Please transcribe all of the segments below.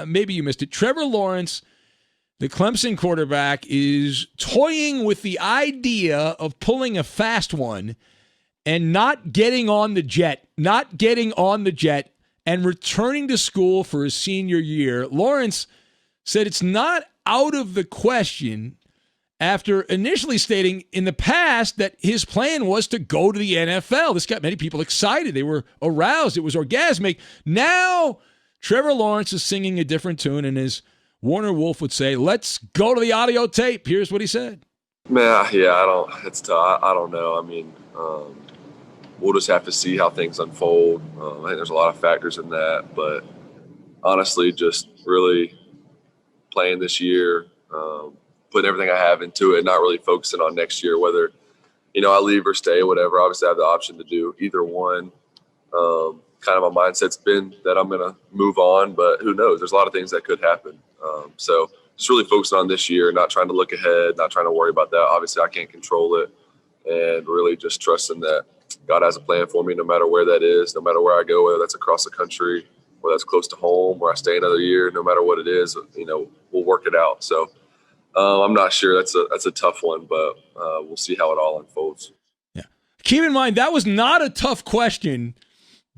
maybe you missed it. Trevor Lawrence, the Clemson quarterback, is toying with the idea of pulling a fast one and not getting on the jet and returning to school for his senior year. Lawrence said it's not out of the question after initially stating in the past that his plan was to go to the NFL. This got many people excited. They were aroused. It was orgasmic. Now Trevor Lawrence is singing a different tune, and as Warner Wolf would say, let's go to the audio tape. Here's what he said. It's tough. I don't know. I mean, we'll just have to see how things unfold. I think there's a lot of factors in that, but honestly, just really playing this year, putting everything I have into it, not really focusing on next year, whether, I leave or stay, whatever. Obviously, I have the option to do either one. Kind of my mindset's been that I'm going to move on, but who knows? There's a lot of things that could happen. So just really focusing on this year, not trying to look ahead, not trying to worry about that. Obviously, I can't control it, and really just trusting that God has a plan for me no matter where that is, no matter where I go, whether that's across the country, whether that's close to home, where I stay another year, no matter what it is, we'll work it out. So I'm not sure. That's a tough one, but we'll see how it all unfolds. Yeah. Keep in mind, that was not a tough question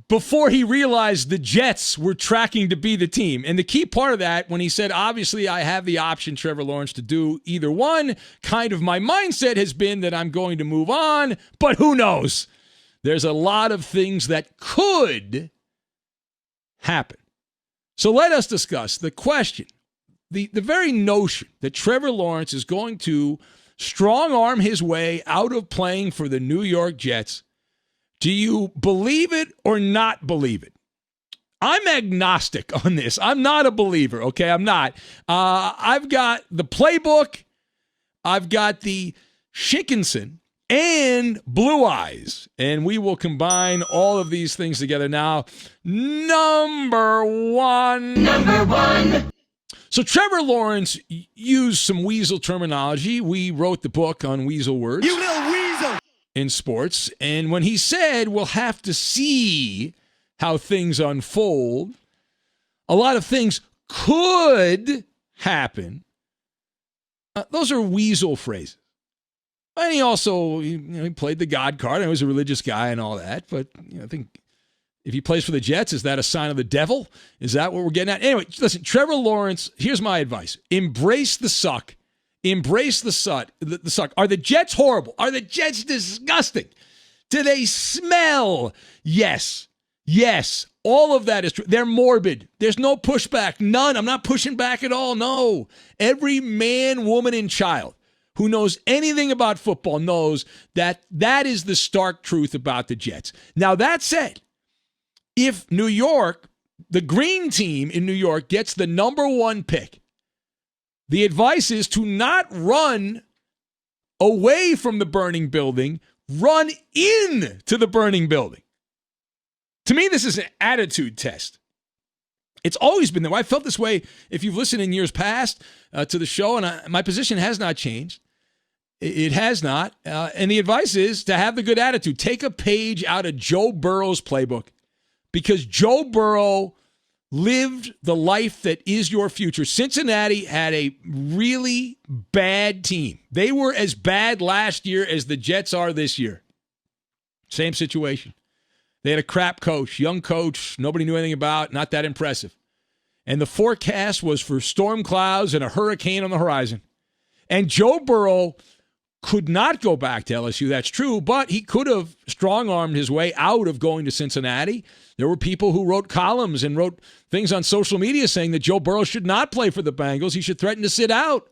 before he realized the Jets were tracking to be the team. And the key part of that, when he said, obviously, I have the option, Trevor Lawrence, to do either one, kind of my mindset has been that I'm going to move on, but who knows? There's a lot of things that could happen. So let us discuss the question, the very notion that Trevor Lawrence is going to strong-arm his way out of playing for the New York Jets. Do you believe it or not believe it? I'm agnostic on this. I'm not a believer, okay? I'm not. I've got the playbook. I've got the Shickinson and Blue Eyes, and we will combine all of these things together now. Number one. So Trevor Lawrence used some weasel terminology. We wrote the book on weasel words. You little weasel! In sports. And when he said we'll have to see how things unfold, a lot of things could happen. Those are weasel phrases. And he also, he played the God card. He was a religious guy and all that. But I think if he plays for the Jets, is that a sign of the devil? Is that what we're getting at? Anyway, listen, Trevor Lawrence, here's my advice. Embrace the suck. Embrace the suck. Are the Jets horrible? Are the Jets disgusting? Do they smell? Yes. Yes. All of that is true. They're morbid. There's no pushback. None. I'm not pushing back at all. No. Every man, woman, and child who knows anything about football knows that that is the stark truth about the Jets. Now, that said, if New York, the green team in New York, gets the number one pick, the advice is to not run away from the burning building, run into the burning building. To me, this is an attitude test. It's always been that way. I felt this way if you've listened in years past to the show, and my position has not changed. It has not. And the advice is to have the good attitude. Take a page out of Joe Burrow's playbook, because Joe Burrow lived the life that is your future. Cincinnati had a really bad team. They were as bad last year as the Jets are this year. Same situation. They had a crap coach, young coach, nobody knew anything about, not that impressive. And the forecast was for storm clouds and a hurricane on the horizon. And Joe Burrow could not go back to LSU, that's true, but he could have strong-armed his way out of going to Cincinnati. There were people who wrote columns and wrote things on social media saying that Joe Burrow should not play for the Bengals. He should threaten to sit out.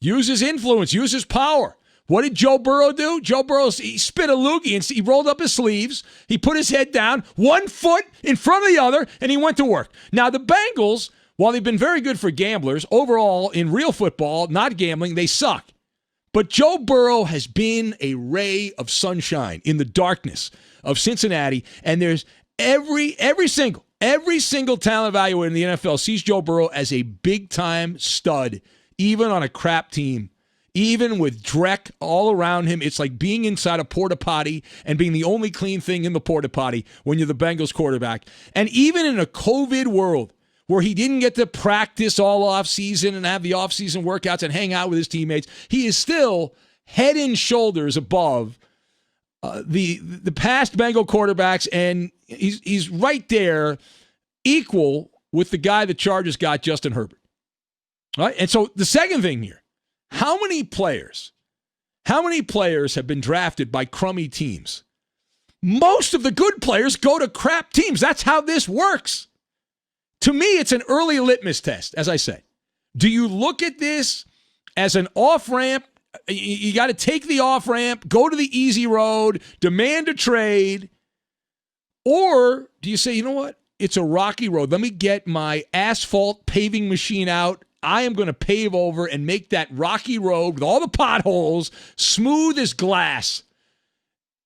Use his influence, use his power. What did Joe Burrow do? Joe Burrow, he spit a loogie and he rolled up his sleeves. He put his head down, one foot in front of the other, and he went to work. Now, the Bengals, while they've been very good for gamblers, overall, in real football, not gambling, they suck. But Joe Burrow has been a ray of sunshine in the darkness of Cincinnati, and there's every single talent evaluator in the NFL sees Joe Burrow as a big-time stud, even on a crap team. Even with Drek all around him, it's like being inside a porta potty and being the only clean thing in the porta potty when you're the Bengals quarterback. And even in a COVID world where he didn't get to practice all offseason and have the offseason workouts and hang out with his teammates, he is still head and shoulders above the past Bengal quarterbacks, and he's right there equal with the guy the Chargers got, Justin Herbert. All right? And so the second thing here, how many players have been drafted by crummy teams? Most of the good players go to crap teams. That's how this works. To me, it's an early litmus test, as I say. Do you look at this as an off-ramp? You got to take the off-ramp, go to the easy road, demand a trade, or do you say, you know what? It's a rocky road. Let me get my asphalt paving machine out. I am going to pave over and make that rocky road with all the potholes smooth as glass.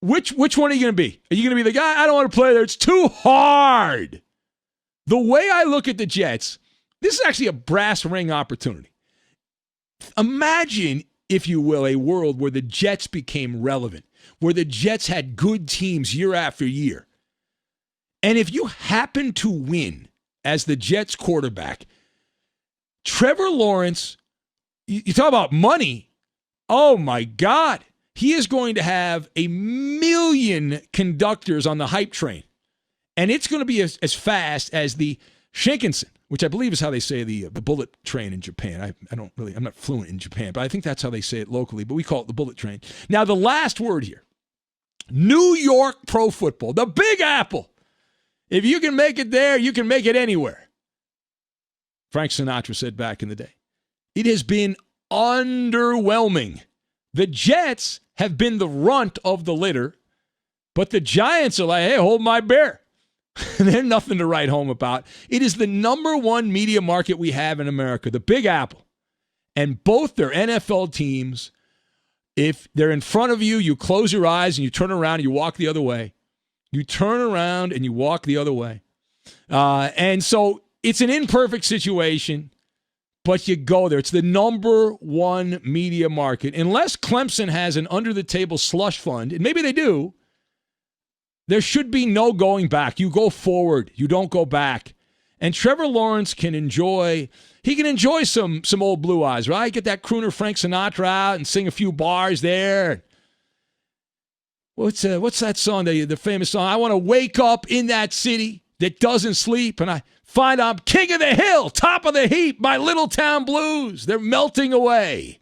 Which one are you going to be? Are you going to be the guy, I don't want to play there, it's too hard? The way I look at the Jets, this is actually a brass ring opportunity. Imagine, if you will, a world where the Jets became relevant, where the Jets had good teams year after year. And if you happen to win as the Jets quarterback, Trevor Lawrence, you talk about money, oh my God, he is going to have 1 million conductors on the hype train. And it's going to be as fast as the Shinkansen, which I believe is how they say the bullet train in Japan. I'm not fluent in Japan, but I think that's how they say it locally, but we call it the bullet train. Now, the last word here, New York pro football, the Big Apple. If you can make it there, you can make it anywhere. Frank Sinatra said back in the day. It has been underwhelming. The Jets have been the runt of the litter, but the Giants are like, hey, hold my beer. They're nothing to write home about. It is the number one media market we have in America, the Big Apple. And both their NFL teams, if they're in front of you, you close your eyes and you turn around and you walk the other way. You turn around and you walk the other way. And so it's an imperfect situation, but you go there. It's the number one media market. Unless Clemson has an under-the-table slush fund, and maybe they do, there should be no going back. You go forward. You don't go back. And Trevor Lawrence can enjoy some Old Blue Eyes, right? Get that crooner Frank Sinatra out and sing a few bars there. What's that song, the famous song? I want to wake up in that city that doesn't sleep, and I find I'm king of the hill, top of the heap, my little town blues. They're melting away.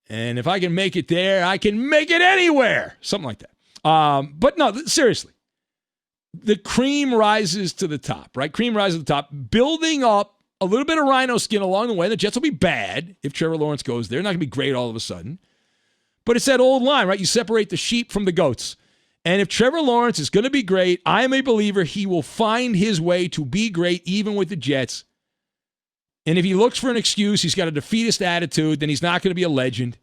And if I can make it there, I can make it anywhere. Something like that. But no, seriously. The cream rises to the top, right? Cream rises to the top, building up a little bit of rhino skin along the way. The Jets will be bad if Trevor Lawrence goes there. Not going to be great all of a sudden. But it's that old line, right? You separate the sheep from the goats. And if Trevor Lawrence is going to be great, I am a believer he will find his way to be great even with the Jets. And if he looks for an excuse, he's got a defeatist attitude, then he's not going to be a legend.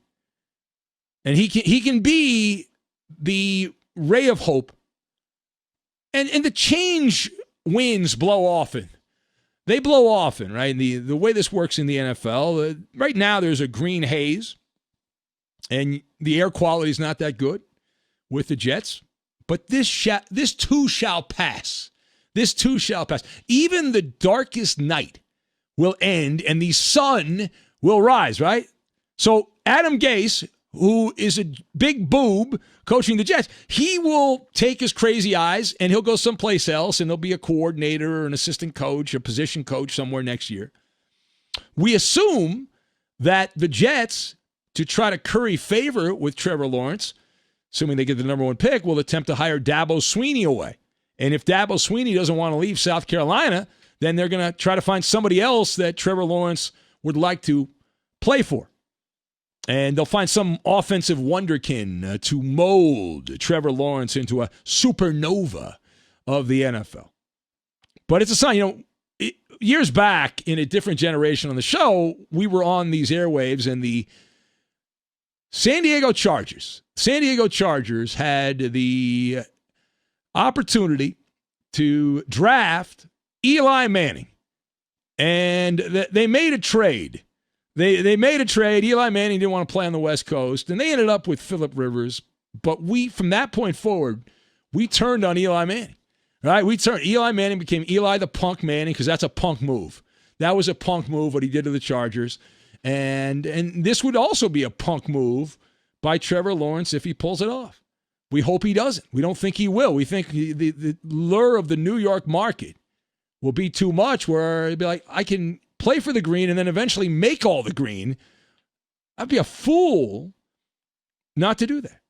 And he can be the ray of hope. And the change winds blow often. They blow often, right? And the way this works in the NFL, right now there's a green haze. And the air quality is not that good with the Jets. But this too shall pass. This too shall pass. Even the darkest night will end and the sun will rise, right? So Adam Gase, who is a big boob coaching the Jets, he will take his crazy eyes and he'll go someplace else and there'll be a coordinator or an assistant coach, a position coach somewhere next year. We assume that the Jets, to try to curry favor with Trevor Lawrence, assuming they get the number one pick, will attempt to hire Dabo Swinney away. And if Dabo Swinney doesn't want to leave South Carolina, then they're going to try to find somebody else that Trevor Lawrence would like to play for. And they'll find some offensive wonderkin to mold Trevor Lawrence into a supernova of the NFL. But it's a sign, years back in a different generation on the show, we were on these airwaves and the San Diego Chargers had the opportunity to draft Eli Manning. And they made a trade. They made a trade. Eli Manning didn't want to play on the West Coast, and they ended up with Phillip Rivers. But from that point forward, we turned on Eli Manning. Right? Eli Manning became Eli the Punk Manning because that's a punk move. That was a punk move, what he did to the Chargers. And this would also be a punk move by Trevor Lawrence if he pulls it off. We hope he doesn't. We don't think he will. We think the lure of the New York market will be too much where he'd be like, I can play for the green and then eventually make all the green. I'd be a fool not to do that.